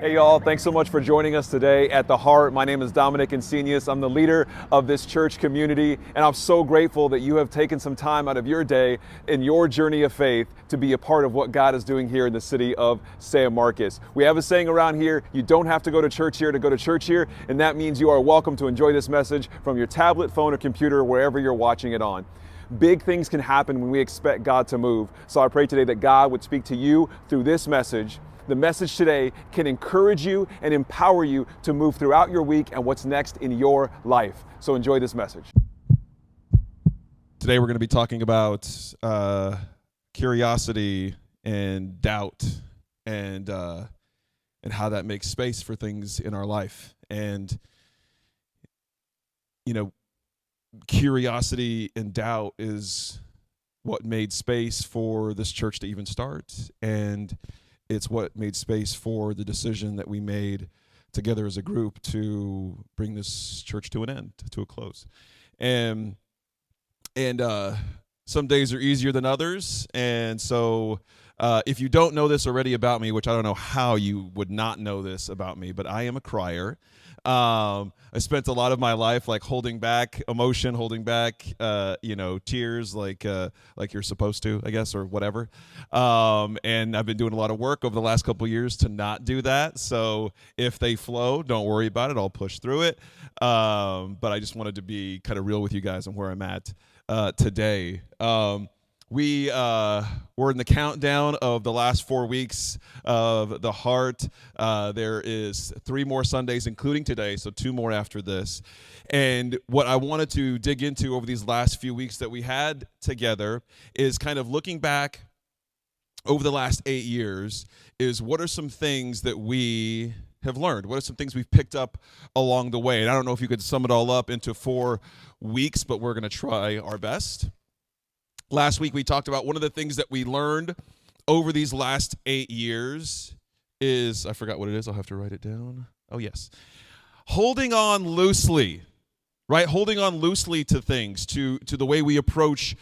Hey y'all, thanks so much for joining us today at The Heart. My name is Dominic Insenius. I'm the leader of this church community, and I'm so grateful that you have taken some time out of your day in your journey of faith to be a part of what God is doing here in the city of San Marcos. We have a saying around here, you don't have to go to church here to go to church here, and that means you are welcome to enjoy this message from your tablet, phone, or computer, wherever you're watching it on. Big things can happen when we expect God to move. So I pray today that God would speak to you through this message. The message today can encourage you and empower you to move throughout your week and what's next in your life. So enjoy this message. Today we're going to be talking about curiosity and doubt and how that makes space for things in our life. And, you know, curiosity and doubt is what made space for this church to even start. And it's what made space for the decision that we made together as a group to bring this church to an end, to a close. And some days are easier than others. And so if you don't know this already about me, which I don't know how you would not know this about me, but I am a crier. I spent a lot of my life like holding back emotion, holding back, tears like you're supposed to, I guess, or whatever. And I've been doing a lot of work over the last couple of years to not do that. So if they flow, don't worry about it. I'll push through it. But I just wanted to be kind of real with you guys on where I'm at today. We're in the countdown of the last 4 weeks of The Heart. There is 3 more Sundays, including today, so 2 more after this. And what I wanted to dig into over these last few weeks that we had together is kind of looking back over the last 8 years is what are some things that we have learned? What are some things we've picked up along the way? And I don't know if you could sum it all up into 4 weeks, but we're going to try our best. Last week, we talked about one of the things that we learned over these last 8 years is, I forgot what it is. I'll have to write it down. Oh, yes. Holding on loosely, right? Holding on loosely to things, to the way we approach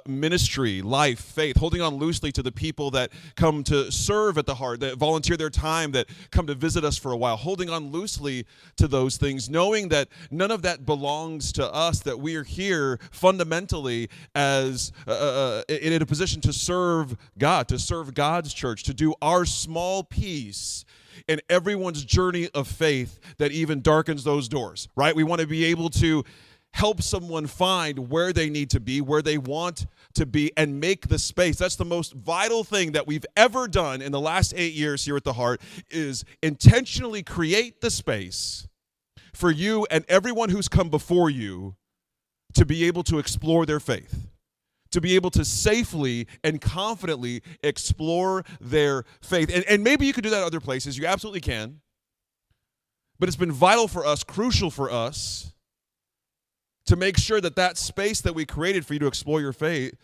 ministry, life, faith. Holding on loosely to the people that come to serve at the Heart, that volunteer their time, that come to visit us for a while. Holding on loosely to those things, knowing that none of that belongs to us, that we are here fundamentally as in a position to serve God, to serve God's church, to do our small piece in everyone's journey of faith that even darkens those doors, right? We want to be able to help someone find where they need to be, where they want to be, and make the space. That's the most vital thing that we've ever done in the last 8 years here at the Heart, is intentionally create the space for you and everyone who's come before you to be able to explore their faith, to be able to safely and confidently explore their faith. And maybe you could do that other places. You absolutely can. But it's been vital for us, crucial for us, to make sure that that space that we created for you to explore your faith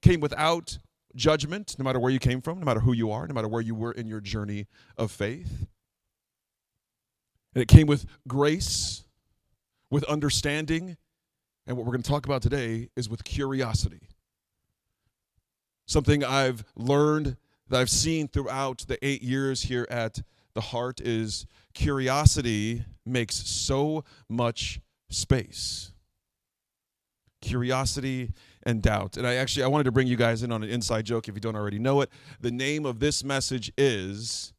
came without judgment, no matter where you came from, no matter who you are, no matter where you were in your journey of faith. And it came with grace, with understanding. And what we're going to talk about today is with curiosity. Something I've learned, that I've seen throughout the 8 years here at the Heart, is curiosity makes so much space. Curiosity and doubt. And I wanted to bring you guys in on an inside joke if you don't already know it. The name of this message is,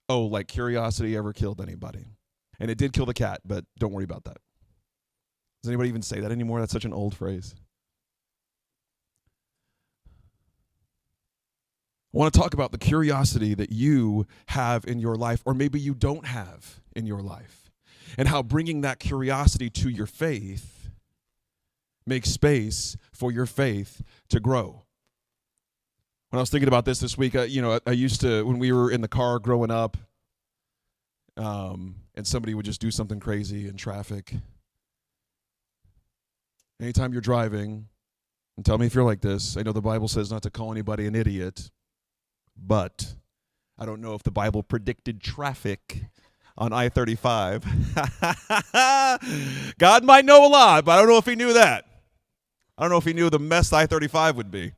like curiosity ever killed anybody? And it did kill the cat, but don't worry about that. Does anybody even say that anymore? That's such an old phrase. I want to talk about the curiosity that you have in your life, or maybe you don't have in your life, and how bringing that curiosity to your faith makes space for your faith to grow. When I was thinking about this week, I used to, when we were in the car growing up, and somebody would just do something crazy in traffic. Anytime you're driving, and tell me if you're like this, I know the Bible says not to call anybody an idiot, but I don't know if the Bible predicted traffic on I-35. God might know a lot, but I don't know if he knew that. I don't know if he knew the mess I-35 would be.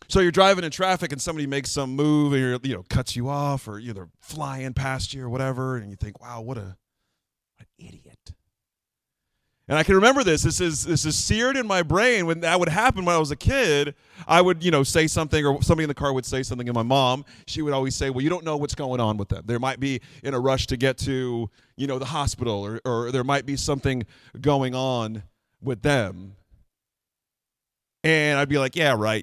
So you're driving in traffic and somebody makes some move and cuts you off, or they're flying past you or whatever, and you think, wow, what an idiot. And I can remember this. This is seared in my brain. When that would happen when I was a kid, I would, say something, or somebody in the car would say something, and my mom, she would always say, well, you don't know what's going on with them. They might be in a rush to get to, the hospital, or there might be something going on with them. And I'd be like, yeah, right,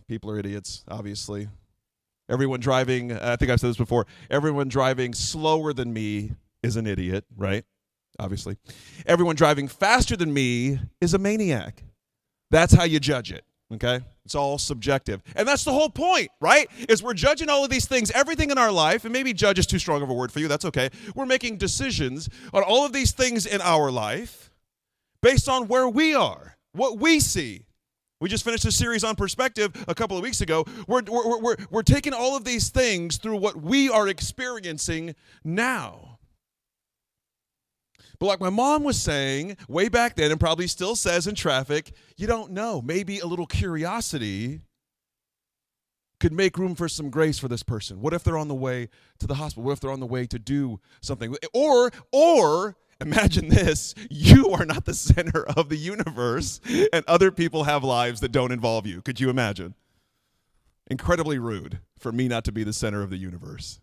people are idiots, obviously. Everyone driving, I think I've said this before, everyone driving slower than me is an idiot, right? Obviously. Everyone driving faster than me is a maniac. That's how you judge it, okay? It's all subjective. And that's the whole point, right? Is we're judging all of these things, everything in our life, and maybe judge is too strong of a word for you, that's okay. We're making decisions on all of these things in our life based on where we are, what we see. We just finished a series on perspective a couple of weeks ago. We're taking all of these things through what we are experiencing now. But like my mom was saying way back then, and probably still says in traffic, you don't know. Maybe a little curiosity could make room for some grace for this person. What if they're on the way to the hospital? What if they're on the way to do something? Or imagine this, you are not the center of the universe, and other people have lives that don't involve you. Could you imagine? Incredibly rude for me not to be the center of the universe.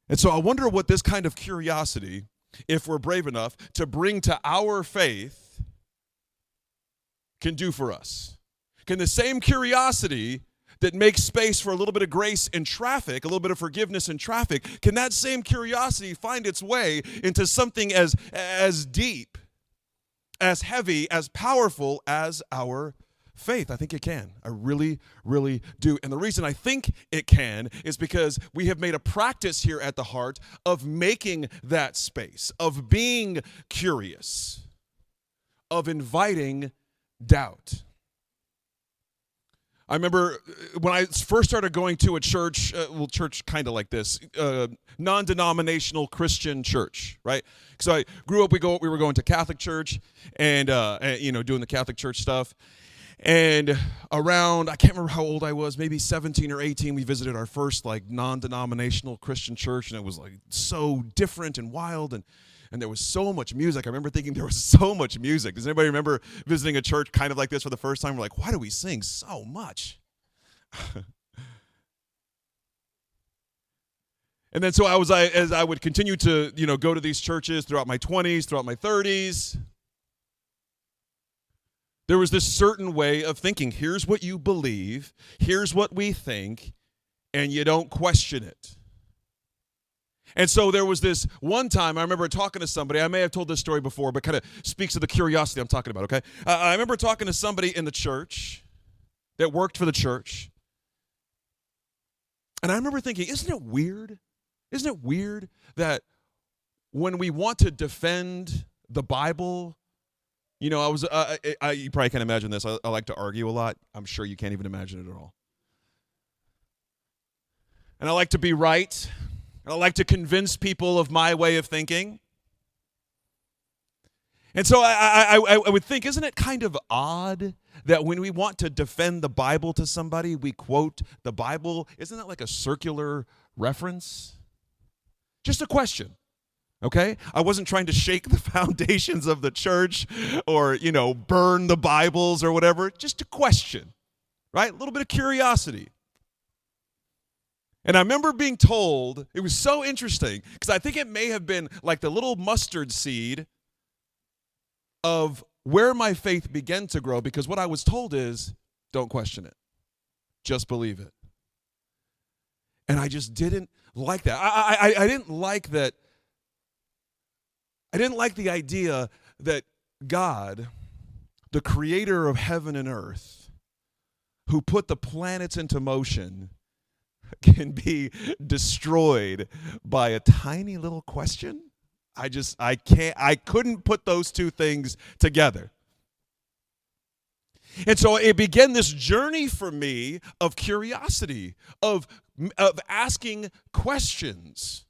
And so I wonder what this kind of curiosity, if we're brave enough to bring to our faith, can do for us. Can the same curiosity that makes space for a little bit of grace in traffic, a little bit of forgiveness in traffic, can that same curiosity find its way into something as deep, as heavy, as powerful as our faith? I think it can. I really, really do. And the reason I think it can is because we have made a practice here at the Heart of making that space, of being curious, of inviting doubt. I remember when I first started going to a church, church kind of like this, non-denominational Christian church, right? So I grew up, we were going to Catholic church and doing the Catholic church stuff. And around, I can't remember how old I was, maybe 17 or 18, we visited our first non-denominational Christian church, and it was so different and wild, and there was so much music. I remember thinking there was so much music. Does anybody remember visiting a church kind of like this for the first time? We're like, why do we sing so much? And then so as I would continue to go to these churches throughout my 20s, throughout my 30s, there was this certain way of thinking. Here's what you believe. Here's what we think. And you don't question it. And so there was this one time, I remember talking to somebody. I may have told this story before, but kind of speaks to the curiosity I'm talking about, okay? I remember talking to somebody in the church that worked for the church. And I remember thinking, isn't it weird? Isn't it weird that when we want to defend the Bible, you probably can't imagine this. I like to argue a lot. I'm sure you can't even imagine it at all. And I like to be right. And I like to convince people of my way of thinking. And so I would think, isn't it kind of odd that when we want to defend the Bible to somebody, we quote the Bible? Isn't that like a circular reference? Just a question. Okay? I wasn't trying to shake the foundations of the church or, burn the Bibles or whatever. Just a question, right? A little bit of curiosity. And I remember being told, it was so interesting, because I think it may have been like the little mustard seed of where my faith began to grow, because what I was told is, don't question it. Just believe it. And I just didn't like that. I didn't like that. I didn't like the idea that God, the creator of heaven and earth, who put the planets into motion, can be destroyed by a tiny little question. I couldn't put those two things together. And so it began this journey for me of curiosity, of asking questions.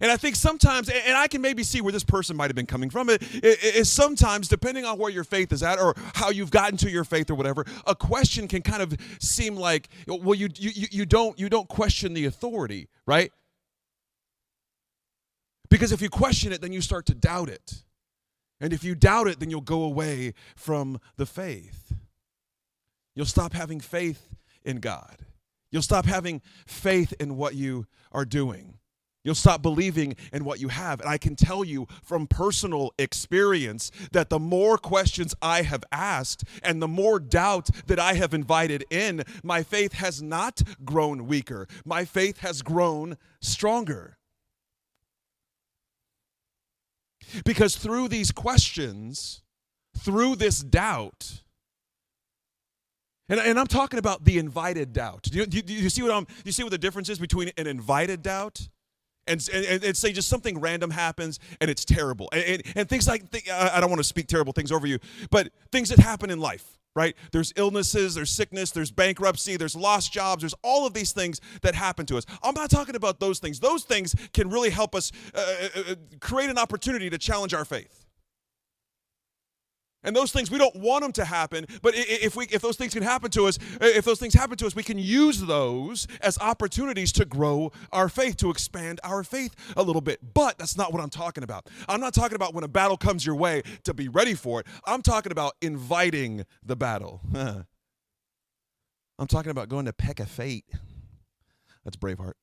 And I think sometimes, and I can maybe see where this person might have been coming from, it is sometimes, depending on where your faith is at or how you've gotten to your faith or whatever, a question can kind of seem like, well, you don't question the authority, right? Because if you question it, then you start to doubt it. And if you doubt it, then you'll go away from the faith. You'll stop having faith in God. You'll stop having faith in what you are doing. You'll stop believing in what you have. And I can tell you from personal experience that the more questions I have asked and the more doubt that I have invited in, my faith has not grown weaker. My faith has grown stronger. Because through these questions, through this doubt, and I'm talking about the invited doubt. Do you see what the difference is between an invited doubt and say just something random happens and it's terrible and things like I don't want to speak terrible things over you, but things that happen in life, right? There's illnesses, there's sickness, there's bankruptcy, there's lost jobs, there's all of these things that happen to us. I'm not talking about those things. Those things can really help us create an opportunity to challenge our faith. And those things, we don't want them to happen, but if those things happen to us, we can use those as opportunities to grow our faith, to expand our faith a little bit. But that's not what I'm talking about. I'm not talking about when a battle comes your way to be ready for it. I'm talking about inviting the battle. I'm talking about going to peck a fate. That's Braveheart.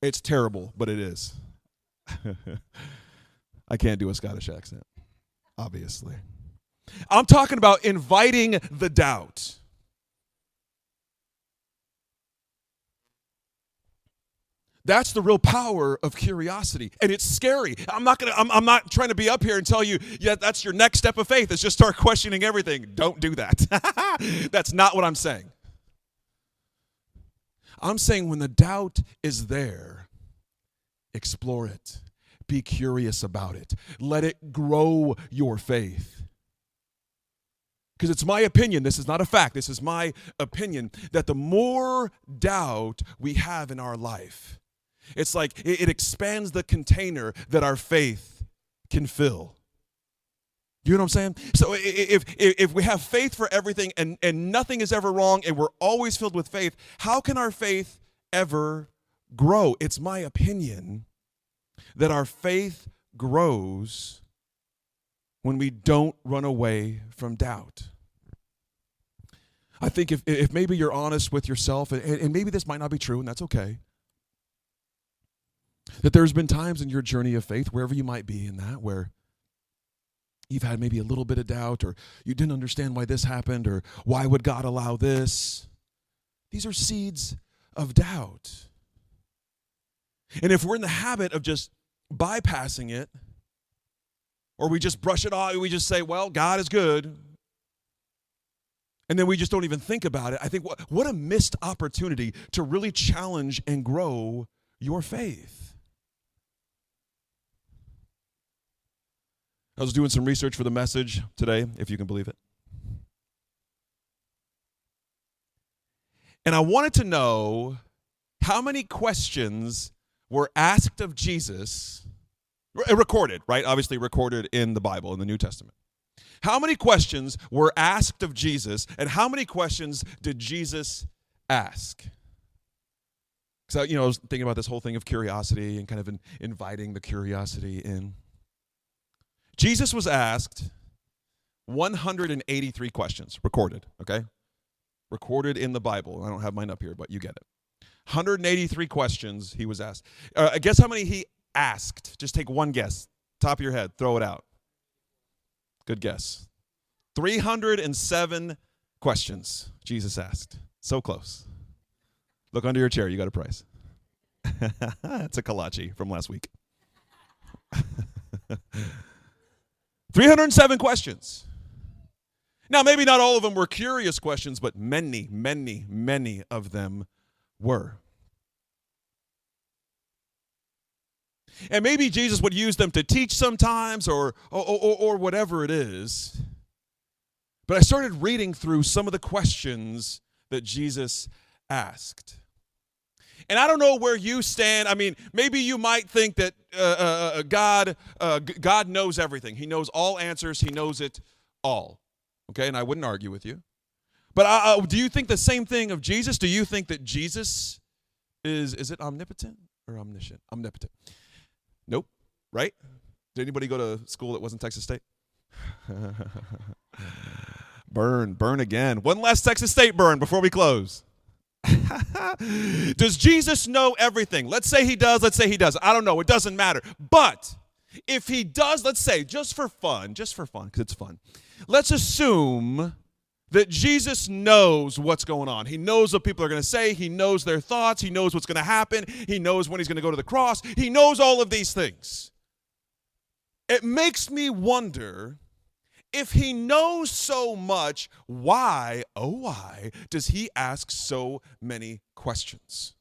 It's terrible, but it is. I can't do a Scottish accent. Obviously. I'm talking about inviting the doubt. That's the real power of curiosity. And it's scary. I'm not trying to be up here and tell you, yeah, that's your next step of faith is just start questioning everything. Don't do that. That's not what I'm saying. I'm saying when the doubt is there, explore it. Be curious about it. Let it grow your faith. Because it's my opinion, this is not a fact, this is my opinion, that the more doubt we have in our life, it's like it expands the container that our faith can fill. You know what I'm saying? So if we have faith for everything and nothing is ever wrong and we're always filled with faith, how can our faith ever grow? It's my opinion that our faith grows when we don't run away from doubt. I think if maybe you're honest with yourself, and maybe this might not be true, and that's okay, that there's been times in your journey of faith, wherever you might be in that, where you've had maybe a little bit of doubt, or you didn't understand why this happened, or why would God allow this? These are seeds of doubt. And if we're in the habit of just bypassing it, or we just brush it off, we just say, well, God is good, and then we just don't even think about it, I think what a missed opportunity to really challenge and grow your faith. I was doing some research for the message today, if you can believe it. And I wanted to know how many questions were asked of Jesus, recorded, right? Obviously recorded in the Bible, in the New Testament. How many questions were asked of Jesus, and how many questions did Jesus ask? So, I was thinking about this whole thing of curiosity and kind of inviting the curiosity in. Jesus was asked 183 questions, recorded, okay? Recorded in the Bible. I don't have mine up here, but you get it. 183 questions he was asked. Guess how many he asked? Just take one guess. Top of your head. Throw it out. Good guess. 307 questions Jesus asked. So close. Look under your chair. You got a prize. It's a kolache from last week. 307 questions. Now, maybe not all of them were curious questions, but many, many, many of them were. And maybe Jesus would use them to teach sometimes or whatever it is. But I started reading through some of the questions that Jesus asked. And I don't know where you stand. I mean, maybe you might think that God knows everything. He knows all answers. He knows it all. Okay, and I wouldn't argue with you. But do you think the same thing of Jesus? Do you think that Jesus is it omnipotent or omniscient? Omnipotent. Nope. Right? Did anybody go to school that wasn't Texas State? Burn again. One last Texas State burn before we close. Does Jesus know everything? Let's say he does. Let's say he does. I don't know. It doesn't matter. But if he does, let's say, just for fun, because it's fun, let's assume that Jesus knows what's going on. He knows what people are going to say. He knows their thoughts. He knows what's going to happen. He knows when he's going to go to the cross. He knows all of these things. It makes me wonder, if he knows so much, why, oh why, does he ask so many questions?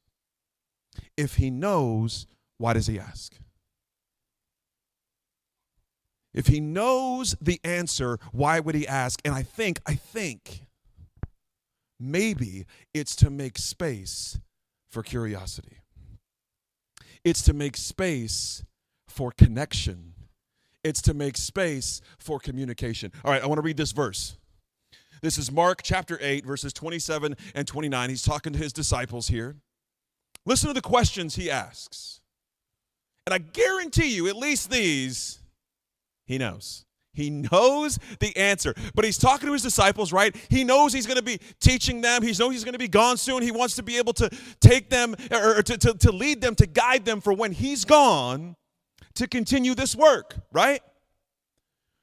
If he knows, why does he ask? If he knows the answer, why would he ask? And I think, maybe it's to make space for curiosity. It's to make space for connection. It's to make space for communication. All right, I want to read this verse. This is Mark chapter 8, verses 27 and 29. He's talking to his disciples here. Listen to the questions he asks. And I guarantee you, at least these, he knows. He knows the answer. But he's talking to his disciples, right? He knows he's going to be teaching them. He knows he's going to be gone soon. He wants to be able to take them, or to lead them, to guide them for when he's gone, to continue this work, right?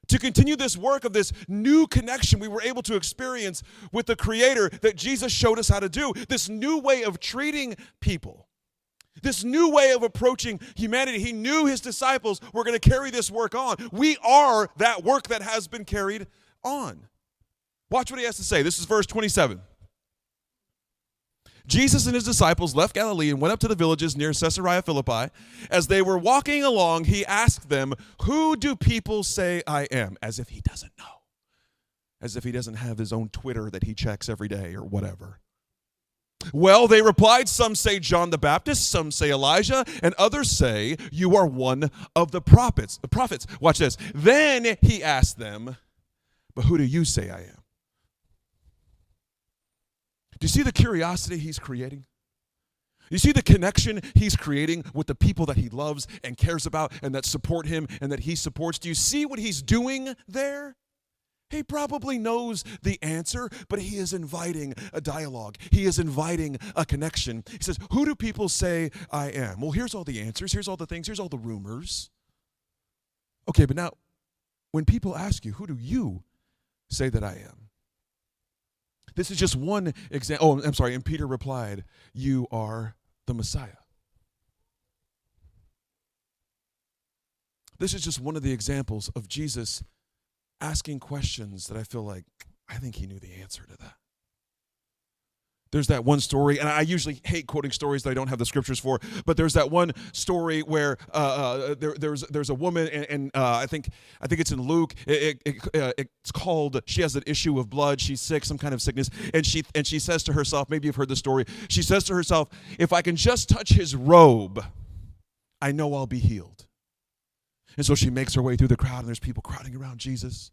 To continue this work of this new connection we were able to experience with the Creator that Jesus showed us how to do. This new way of treating people. This new way of approaching humanity. He knew his disciples were going to carry this work on. We are that work that has been carried on. Watch what he has to say. This is verse 27. Jesus and his disciples left Galilee and went up to the villages near Caesarea Philippi. As they were walking along, he asked them, "Who do people say I am?" As if he doesn't know. As if he doesn't have his own Twitter that he checks every day or whatever. Well, they replied, "Some say John the Baptist, some say Elijah, and others say you are one of the prophets." Watch this. Then he asked them, "But who do you say I am?" Do you see the curiosity he's creating? You see the connection he's creating with the people that he loves and cares about and that support him and that he supports? Do you see what he's doing there? He probably knows the answer, but he is inviting a dialogue. He is inviting a connection. He says, "Who do people say I am?" Well, here's all the answers. Here's all the things. Here's all the rumors. Okay, but now, when people ask you, "Who do you say that I am?" This is just one example. Oh, I'm sorry. And Peter replied, "You are the Messiah." This is just one of the examples of Jesus asking questions that I feel like, I think he knew the answer to that. There's that one story, and I usually hate quoting stories that I don't have the scriptures for, but there's that one story where there's a woman, and I think it's in Luke. It's called, she has an issue of blood. She's sick, some kind of sickness, and she says to herself, maybe you've heard the story. She says to herself, "If I can just touch his robe, I know I'll be healed." And so she makes her way through the crowd, and there's people crowding around Jesus.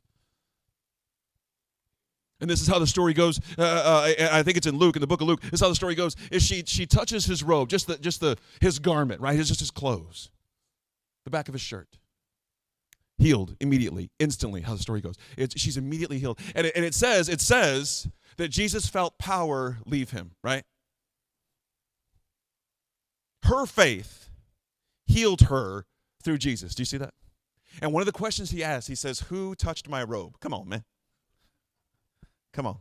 And this is how the story goes. I think it's in Luke, in the book of Luke. This is how the story goes. Is she touches his robe, his garment, right? Just his clothes, the back of his shirt. Healed immediately, instantly. How the story goes. She's immediately healed, and it says that Jesus felt power leave him. Right? Her faith healed her through Jesus. Do you see that? And one of the questions he asked, he says, "Who touched my robe?" Come on, man. Come on.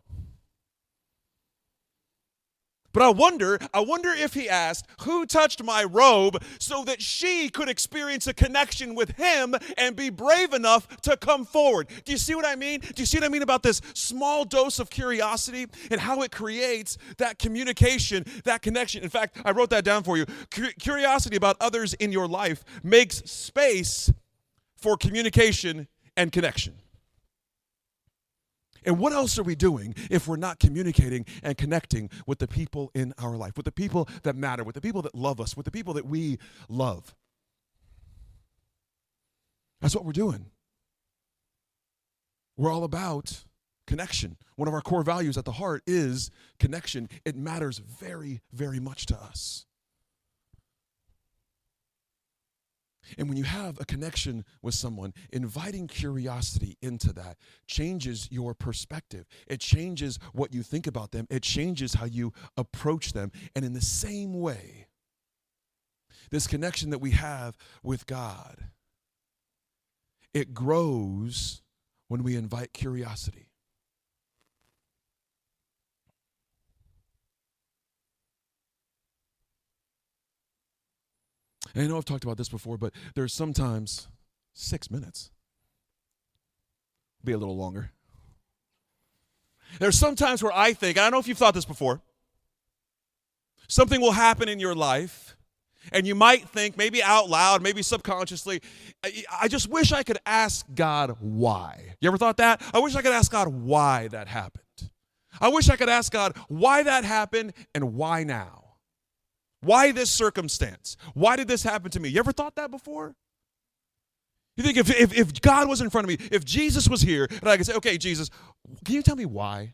But I wonder if he asked, "Who touched my robe?" so that she could experience a connection with him and be brave enough to come forward. Do you see what I mean? Do you see what I mean about this small dose of curiosity and how it creates that communication, that connection? In fact, I wrote that down for you. Curiosity about others in your life makes space for communication and connection. And what else are we doing if we're not communicating and connecting with the people in our life, with the people that matter, with the people that love us, with the people that we love? That's what we're doing. We're all about connection. One of our core values at the heart is connection. It matters very, very much to us. And when you have a connection with someone, inviting curiosity into that changes your perspective. It changes what you think about them. It changes how you approach them. And in the same way, this connection that we have with God, it grows when we invite curiosity. And I know I've talked about this before, but there's sometimes 6 minutes. Be a little longer. There's sometimes where I think, and I don't know if you've thought this before, something will happen in your life, and you might think, maybe out loud, maybe subconsciously, I just wish I could ask God why. You ever thought that? I wish I could ask God why that happened. I wish I could ask God why that happened and why now. Why this circumstance? Why did this happen to me? You ever thought that before? You think if God was in front of me, if Jesus was here, and I could say, okay, Jesus, can you tell me why?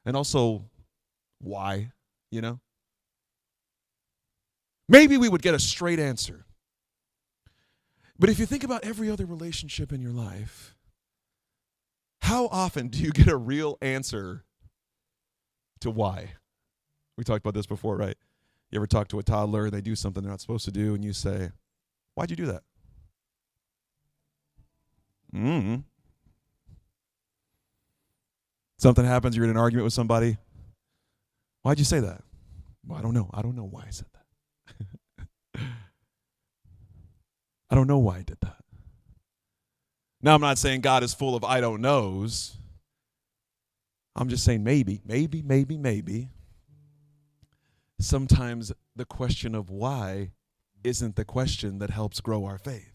And also, why, you know? Maybe we would get a straight answer. But if you think about every other relationship in your life, how often do you get a real answer to why? We talked about this before, right? You ever talk to a toddler, they do something they're not supposed to do, and you say, why'd you do that? Something happens, you're in an argument with somebody. Why'd you say that? Well, I don't know. I don't know why I said that. I don't know why I did that. Now, I'm not saying God is full of I don't knows. I'm just saying maybe. Sometimes the question of why isn't the question that helps grow our faith.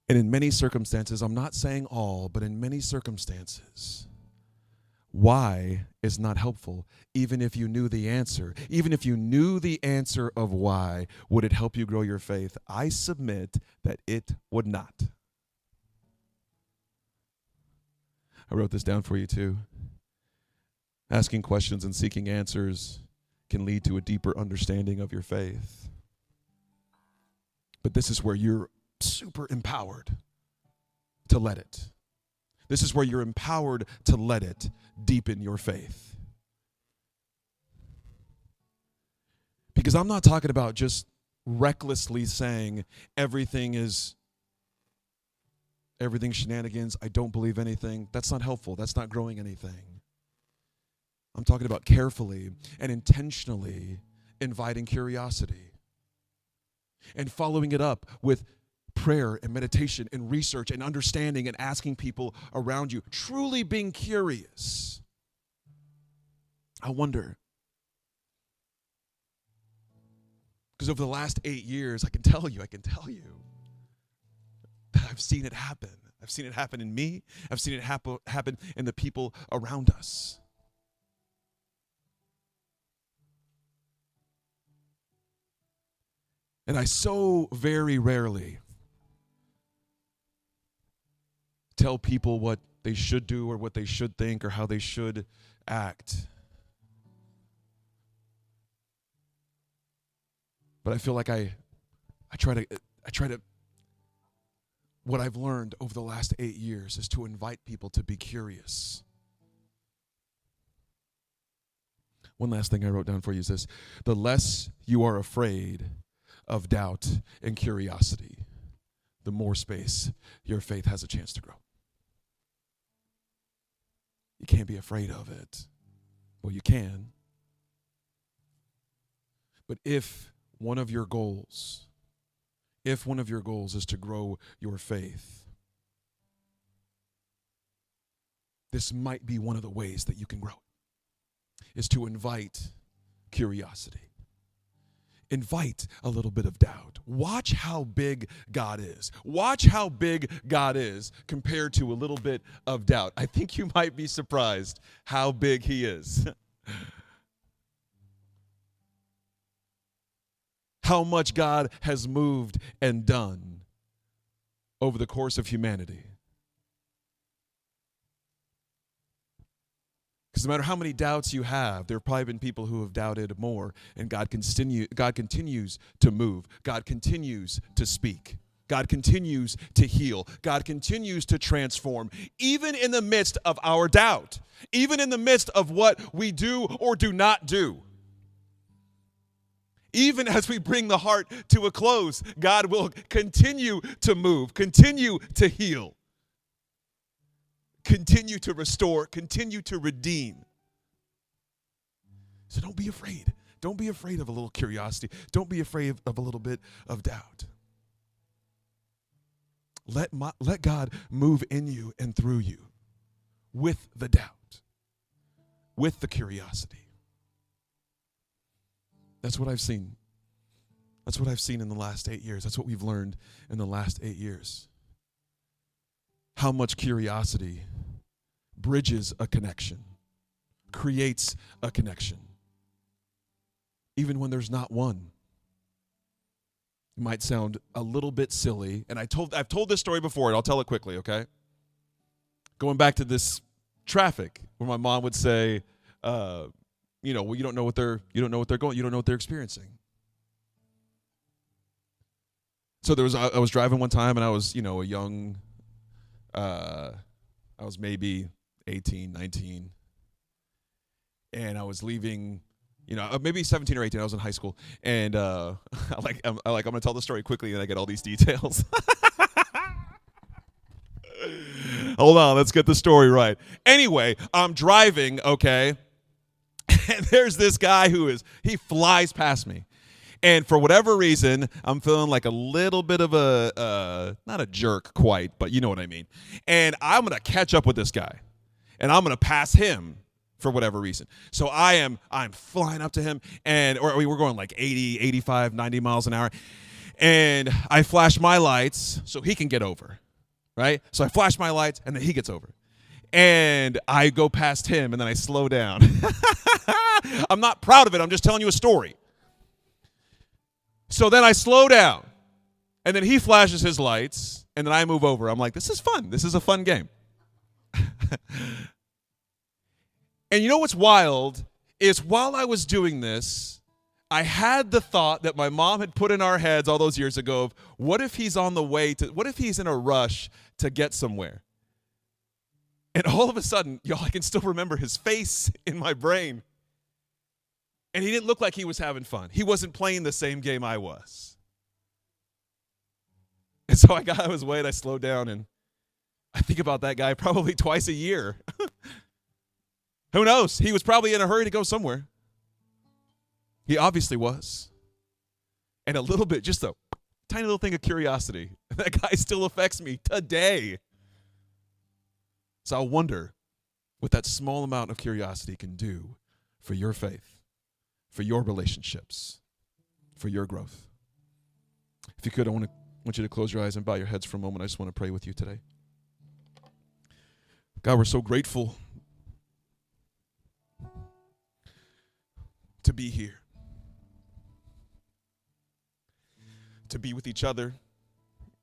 And in many circumstances, I'm not saying all, but in many circumstances, why is not helpful, even if you knew the answer. Even if you knew the answer of why, would it help you grow your faith? I submit that it would not. I wrote this down for you too. Asking questions and seeking answers can lead to a deeper understanding of your faith. But this is where you're super empowered to let it. This is where you're empowered to let it deepen your faith. Because I'm not talking about just recklessly saying everything's shenanigans, I don't believe anything. That's not helpful. That's not growing anything. I'm talking about carefully and intentionally inviting curiosity and following it up with prayer and meditation and research and understanding and asking people around you, truly being curious. I wonder, because over the last 8 years, I can tell you that I've seen it happen. I've seen it happen in me. I've seen it happen in the people around us. And I so very rarely tell people what they should do or what they should think or how they should act. But I feel like I try to what I've learned over the last 8 years is to invite people to be curious. One last thing I wrote down for you is this: the less you are afraid of doubt and curiosity, the more space your faith has a chance to grow. You can't be afraid of it. Well, you can. But if one of your goals is to grow your faith, this might be one of the ways that you can grow it, is to invite curiosity. invite a little bit of doubt. Watch how big God is. Watch how big God is compared to a little bit of doubt. I think you might be surprised how big he is. How much God has moved and done over the course of humanity. Because no matter how many doubts you have, there have probably been people who have doubted more, and God continues to move. God continues to speak. God continues to heal. God continues to transform, even in the midst of our doubt, even in the midst of what we do or do not do. Even as we bring the heart to a close, God will continue to move, continue to heal, continue to restore, continue to redeem. So don't be afraid. Don't be afraid of a little curiosity. Don't be afraid of a little bit of doubt. Let God move in you and through you with the doubt, with the curiosity. That's what I've seen. That's what I've seen in the last 8 years. That's what we've learned in the last 8 years. How much curiosity bridges a connection, creates a connection, even when there's not one. It might sound a little bit silly, and I've told this story before, and I'll tell it quickly, okay? Going back to this traffic, where my mom would say, well, you don't know what they're experiencing. So I was driving one time, and I was, a young, I was maybe 18, 19, and I was leaving, maybe 17 or 18. I was in high school, and I'm gonna tell the story quickly, and I get all these details. Hold on, let's get the story right. Anyway, I'm driving, okay. And there's this guy he flies past me. And for whatever reason, I'm feeling like a little bit of not a jerk quite, but you know what I mean. And I'm going to catch up with this guy. And I'm going to pass him for whatever reason. So I'm flying up to him, or we were going like 80, 85, 90 miles an hour. And I flash my lights so he can get over, right? So I flash my lights, and then he gets over. And I go past him, and then I slow down. I'm not proud of it. I'm just telling you a story. So then I slow down, and then he flashes his lights, and then I move over. I'm like, this is fun. This is a fun game. And you know what's wild is while I was doing this, I had the thought that my mom had put in our heads all those years ago of what if he's what if he's in a rush to get somewhere? And all of a sudden, I can still remember his face in my brain. And he didn't look like he was having fun. He wasn't playing the same game I was. And so I got out of his way and I slowed down, and I think about that guy probably twice a year. Who knows? He was probably in a hurry to go somewhere. He obviously was. And a little bit, just a tiny little thing of curiosity. That guy still affects me today. So I wonder what that small amount of curiosity can do for your faith, for your relationships, for your growth. If you could, I want you to close your eyes and bow your heads for a moment. I just want to pray with you today. God, we're so grateful to be here, to be with each other.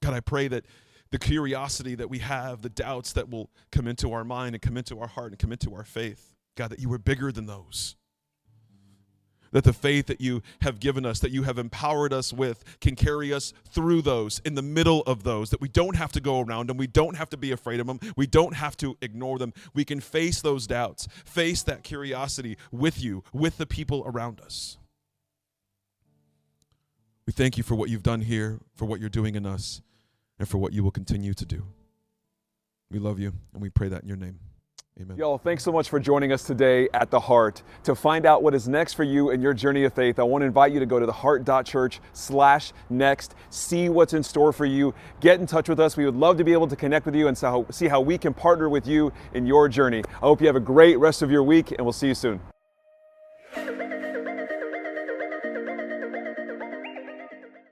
God, I pray that the curiosity that we have, the doubts that will come into our mind and come into our heart and come into our faith, God, that you are bigger than those. That the faith that you have given us, that you have empowered us with, can carry us through those, in the middle of those, that we don't have to go around them, we don't have to be afraid of them, we don't have to ignore them. We can face those doubts, face that curiosity with you, with the people around us. We thank you for what you've done here, for what you're doing in us, and for what you will continue to do. We love you, and we pray that in your name. Amen. Y'all, thanks so much for joining us today at The Heart. To find out what is next for you in your journey of faith, I want to invite you to go to theheart.church/next, see what's in store for you, get in touch with us. We would love to be able to connect with you and see how we can partner with you in your journey. I hope you have a great rest of your week, and we'll see you soon.